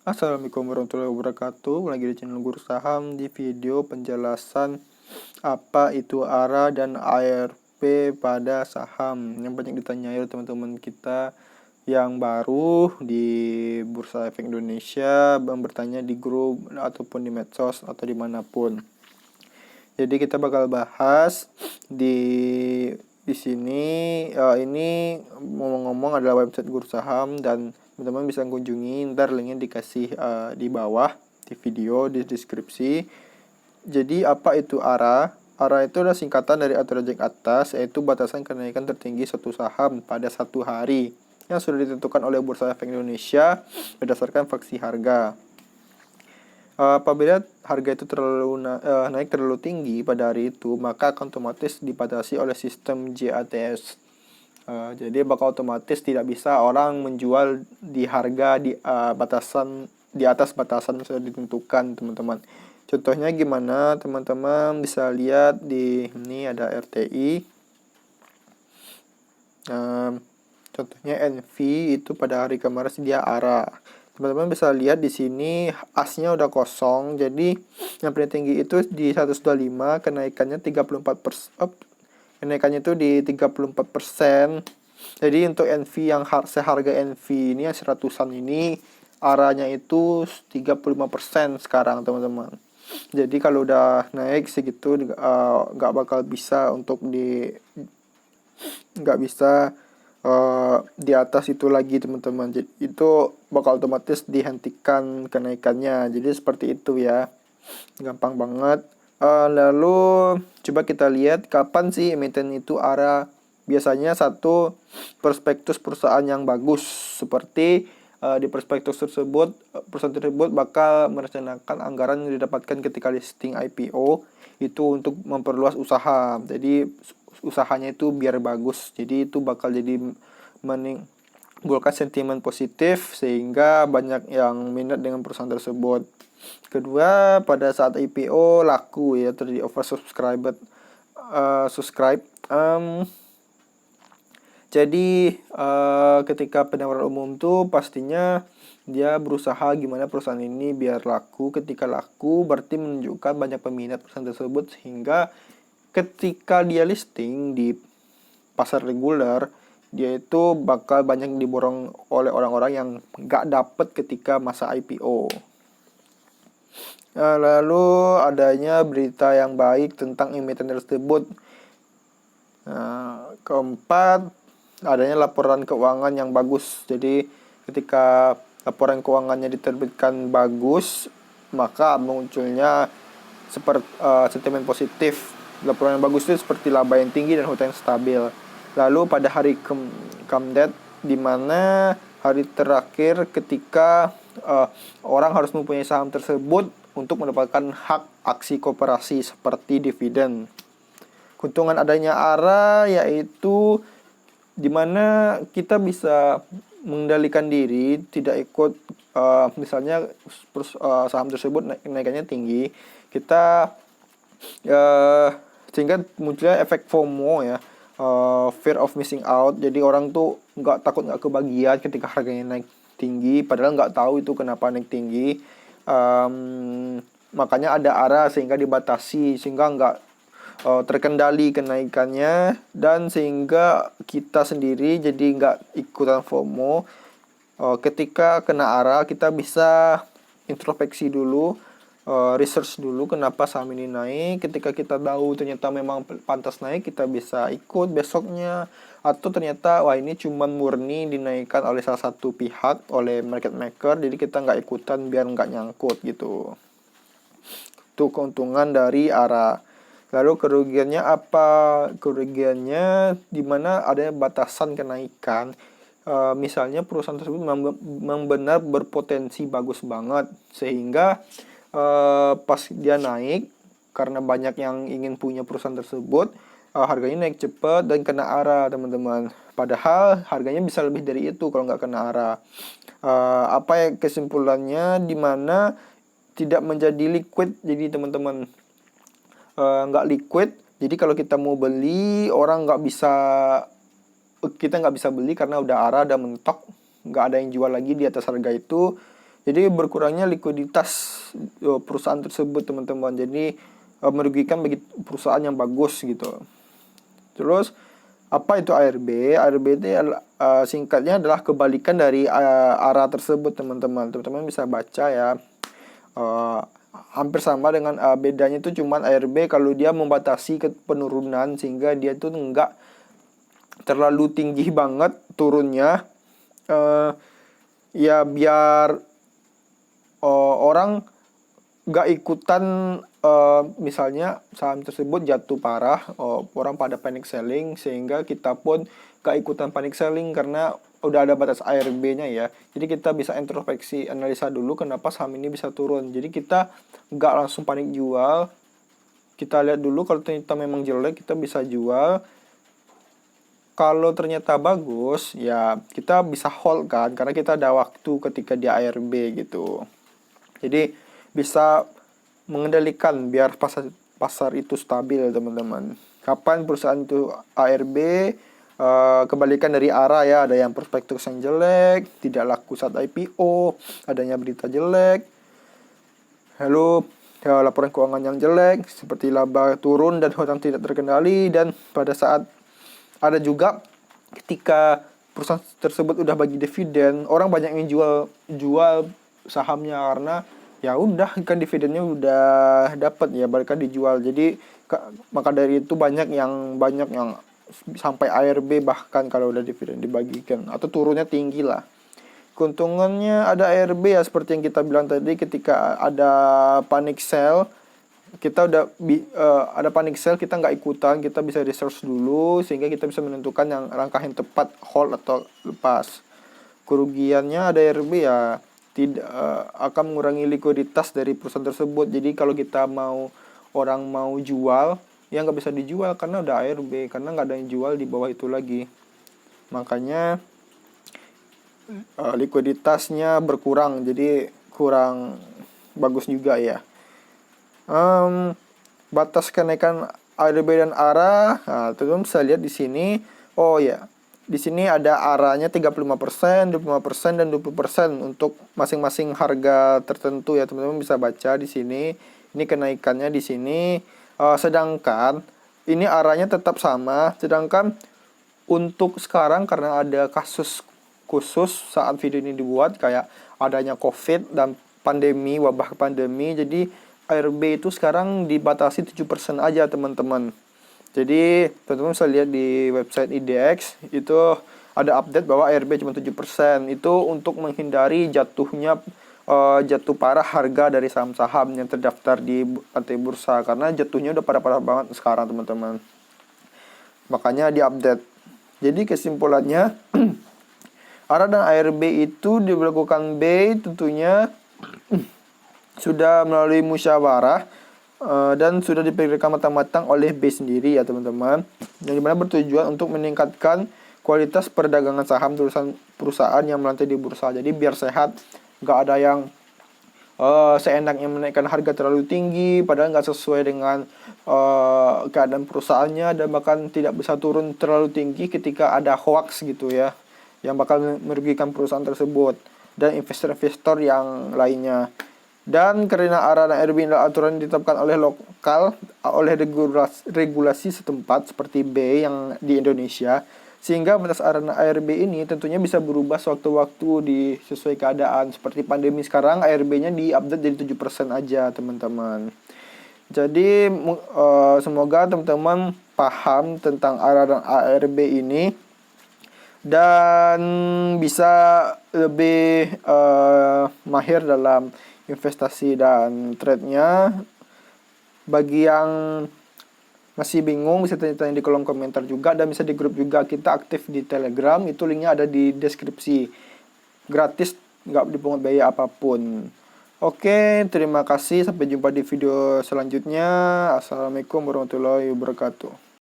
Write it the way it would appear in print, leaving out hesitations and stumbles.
Assalamualaikum warahmatullahi wabarakatuh. Lagi di channel Guru Saham di video penjelasan apa itu ARA dan ARP pada saham. Yang banyak ditanyai oleh teman-teman kita yang baru di Bursa Efek Indonesia, yang bertanya di grup ataupun di medsos atau dimanapun. Jadi kita bakal bahas di sini. Ini ngomong-ngomong adalah website Guru Saham, dan teman-teman bisa kunjungi, ntar linknya dikasih di bawah di video di deskripsi. Jadi apa itu ARA? ARA itu adalah singkatan dari aturan rejek atas, yaitu batasan kenaikan tertinggi suatu saham pada satu hari yang sudah ditentukan oleh Bursa Efek Indonesia berdasarkan fraksi harga. Apabila harga itu naik terlalu tinggi pada hari itu, maka akan otomatis dibatasi oleh sistem JATS. Jadi bakal otomatis tidak bisa orang menjual di harga di atas batasan yang sudah ditentukan, teman-teman. Contohnya gimana? Teman-teman bisa lihat di ini ada RTI. Contohnya NV itu pada hari kemarin dia ARA. Teman-teman bisa lihat di sini asnya udah kosong. Jadi yang paling tinggi itu di 125, kenaikannya 34%. Kenaikannya itu di 34%. Jadi untuk NV yang seharga NV ini yang 100-an ini ARA-nya itu 35% sekarang, teman-teman. Jadi kalau udah naik segitu nggak bakal bisa untuk nggak bisa di atas itu lagi, teman-teman. Jadi itu bakal otomatis dihentikan kenaikannya. Jadi seperti itu ya, gampang banget. Lalu coba kita lihat kapan sih emiten itu ARA. Biasanya satu, prospektus perusahaan yang bagus, seperti di prospektus tersebut perusahaan tersebut bakal merencanakan anggaran yang didapatkan ketika listing IPO itu untuk memperluas usaha. Jadi usahanya itu biar bagus. Jadi itu bakal jadi menimbulkan sentimen positif sehingga banyak yang minat dengan perusahaan tersebut. Kedua, pada saat IPO laku ya, terjadi oversubscribed subscribe. Jadi ketika penawaran umum tuh pastinya dia berusaha gimana perusahaan ini biar laku. Ketika laku berarti menunjukkan banyak peminat perusahaan tersebut, sehingga ketika dia listing di pasar reguler, dia itu bakal banyak diborong oleh orang-orang yang nggak dapet ketika masa IPO. Lalu adanya berita yang baik tentang emiten tersebut. Keempat, adanya laporan keuangan yang bagus. Jadi ketika laporan keuangannya diterbitkan bagus, maka munculnya seperti sentimen positif. Laporan yang bagus itu seperti laba yang tinggi dan hutang yang stabil. Lalu pada hari come date, di mana hari terakhir ketika orang harus mempunyai saham tersebut untuk mendapatkan hak aksi koperasi seperti dividen. Keuntungan adanya ARA yaitu di mana kita bisa mengendalikan diri, tidak ikut misalnya saham tersebut naikannya tinggi, kita sehingga munculnya efek FOMO ya, fear of missing out. Jadi orang tuh nggak kebagian ketika harganya naik tinggi, padahal nggak tahu itu kenapa naik tinggi. Makanya ada ARA sehingga dibatasi, sehingga nggak terkendali kenaikannya, dan sehingga kita sendiri jadi nggak ikutan FOMO. Ketika kena ARA kita bisa introspeksi dulu, research dulu kenapa saham ini naik. Ketika kita tahu ternyata memang pantas naik, kita bisa ikut besoknya. Atau ternyata wah ini cuma murni dinaikkan oleh salah satu pihak, oleh market maker, jadi kita nggak ikutan biar nggak nyangkut gitu. Itu keuntungan dari ARA. Lalu kerugiannya apa? Kerugiannya dimana adanya batasan kenaikan. Misalnya perusahaan tersebut benar berpotensi bagus banget, sehingga pas dia naik, karena banyak yang ingin punya perusahaan tersebut, harganya naik cepat dan kena ARA, teman-teman. Padahal harganya bisa lebih dari itu kalau nggak kena ARA. Apa ya kesimpulannya? Dimana tidak menjadi liquid, jadi teman-teman nggak liquid. Jadi kalau kita mau beli, kita nggak bisa beli karena udah ARA, udah mentok, nggak ada yang jual lagi di atas harga itu. Jadi berkurangnya likuiditas perusahaan tersebut teman-teman. Jadi merugikan bagi perusahaan yang bagus gitu. Terus apa itu ARB? ARB itu singkatnya adalah kebalikan dari arah tersebut teman-teman. Teman-teman bisa baca ya. Hampir sama dengan bedanya itu cuman ARB kalau dia membatasi ke penurunan sehingga dia tuh enggak terlalu tinggi banget turunnya. Ya biar orang nggak ikutan, misalnya saham tersebut jatuh parah, orang pada panic selling sehingga kita pun nggak ikutan panic selling karena udah ada batas ARB-nya ya. Jadi kita bisa introspeksi analisa dulu kenapa saham ini bisa turun. Jadi kita nggak langsung panik jual. Kita lihat dulu kalau ternyata memang jelek kita bisa jual. Kalau ternyata bagus ya kita bisa hold kan karena kita ada waktu ketika di ARB gitu. Jadi bisa mengendalikan biar pasar itu stabil teman-teman. Kapan perusahaan itu ARB, kebalikan dari arah ya, ada yang prospektus yang jelek, tidak laku saat IPO, adanya berita jelek, lalu ya, laporan keuangan yang jelek seperti laba turun dan hutang tidak terkendali. Dan pada saat ada juga ketika perusahaan tersebut udah bagi dividen, orang banyak yang jual sahamnya karena ya udah kan dividennya udah dapat ya, balikan dijual. Jadi maka dari itu banyak yang sampai ARB bahkan kalau udah dividen dibagikan atau turunnya tinggi lah. Keuntungannya ada ARB ya seperti yang kita bilang tadi, ketika ada panic sell kita udah ada panic sell kita nggak ikutan, kita bisa research dulu sehingga kita bisa menentukan yang langkah yang tepat, hold atau lepas. Kerugiannya ada ARB ya tidak akan mengurangi likuiditas dari perusahaan tersebut. Jadi kalau kita orang mau jual ya nggak bisa dijual karena udah ARB, karena nggak ada yang jual di bawah itu lagi. Makanya likuiditasnya berkurang, jadi kurang bagus juga ya. Batas kenaikan ARB dan ARA, teman-teman bisa lihat di sini. Oh ya, di sini ada ARA-nya 35%, 25% dan 20% untuk masing-masing harga tertentu ya, teman-teman bisa baca di sini. Ini kenaikannya di sini. Sedangkan ini ARA-nya tetap sama, sedangkan untuk sekarang karena ada kasus khusus saat video ini dibuat kayak adanya COVID dan pandemi, wabah pandemi, jadi ARB itu sekarang dibatasi 7% aja teman-teman. Jadi teman-teman bisa lihat di website IDX itu ada update bahwa ARB cuma 7%. Itu untuk menghindari jatuh parah harga dari saham-saham yang terdaftar di lantai bursa, karena jatuhnya udah parah-parah banget sekarang teman-teman. Makanya diupdate. Jadi kesimpulannya ARA dan ARB itu diberlakukan B tentunya sudah melalui musyawarah dan sudah dipikirkan matang-matang oleh B sendiri ya teman-teman, yang dimana bertujuan untuk meningkatkan kualitas perdagangan saham perusahaan yang melantai di bursa. Jadi biar sehat, nggak ada yang seenaknya menaikkan harga terlalu tinggi padahal nggak sesuai dengan keadaan perusahaannya, dan bahkan tidak bisa turun terlalu tinggi ketika ada hoax gitu ya, yang bakal merugikan perusahaan tersebut dan investor-investor yang lainnya. Dan karena ARA dan ARB adalah aturan ditetapkan oleh oleh regulasi setempat seperti B yang di Indonesia, sehingga batas ARA dan ARB ini tentunya bisa berubah sewaktu-waktu sesuai keadaan. Seperti pandemi sekarang, ARB-nya diupdate jadi 7% aja teman-teman. Jadi semoga teman-teman paham tentang ARA dan ARB ini dan bisa lebih mahir dalam investasi dan trade-nya. Bagi yang masih bingung bisa tanya-tanya di kolom komentar juga, dan bisa di grup juga, kita aktif di Telegram, itu linknya ada di deskripsi, gratis, nggak dipungut biaya apapun. Oke, terima kasih, sampai jumpa di video selanjutnya. Assalamualaikum warahmatullahi wabarakatuh.